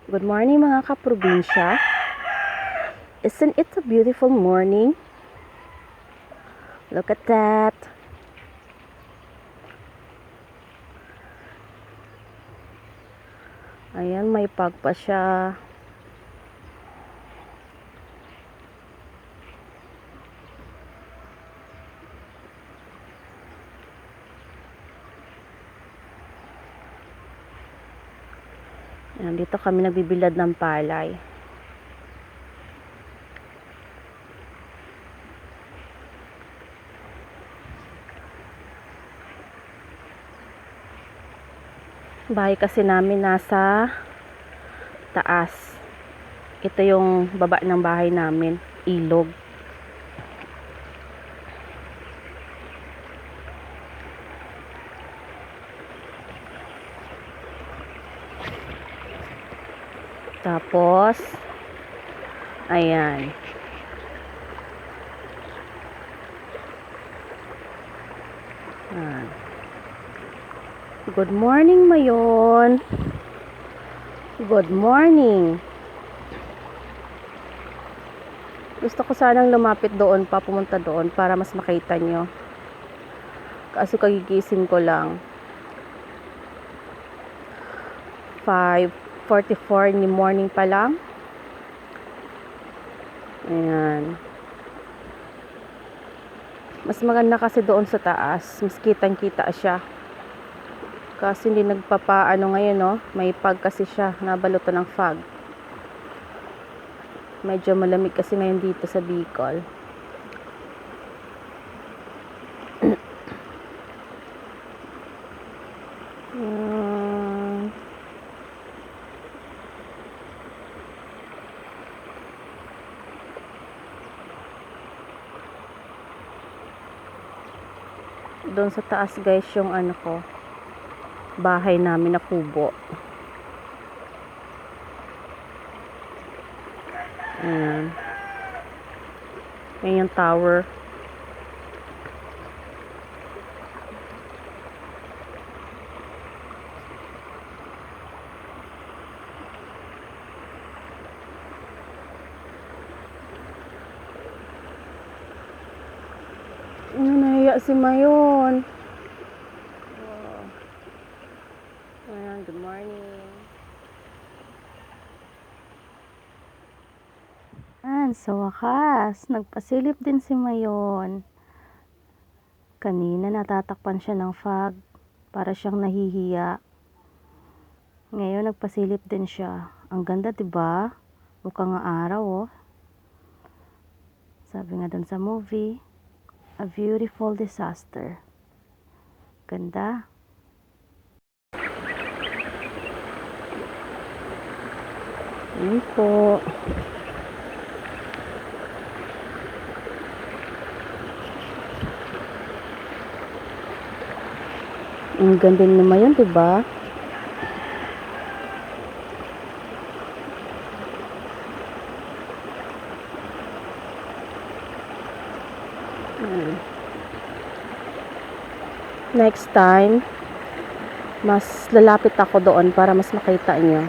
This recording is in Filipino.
Good morning mga kaprobinsya. Isn't it a beautiful morning? Look at that. Ayan, may pagpa siya. Ayan, dito kami nagbibilad ng palay. Bahay kasi namin nasa taas. Ito yung baba ng bahay namin, ilog. Tapos ayan. Good morning, Mayon. Good morning. Gusto ko sanang lumapit doon pa, pumunta doon para mas makita nyo. Kaso kagigising ko lang. 5:44 in the morning pa lang. Ayan. Mas maganda kasi doon sa taas. Mas kitang-kita siya. Kasi hindi nagpapaano ngayon, no? May fog kasi siya. Nabalutan ng fog. Medyo malamig kasi ngayon dito sa Bicol. Doon sa taas guys yung ano ko, bahay namin na kubo. Ayan. Yan yung tower. Ano, nahiya si Mayon. Ayan, good morning. Sa wakas, nagpasilip din si Mayon. Kanina natatakpan siya ng fog, para siyang nahihiya. Ngayon nagpasilip din siya. Ang ganda, 'di ba? Mukhang araw, oh. Sabi nga dun sa movie, a beautiful disaster. Ganda. Yun po. Ang ganda naman yun, diba? Next time, mas lalapit ako doon para mas makita nyo.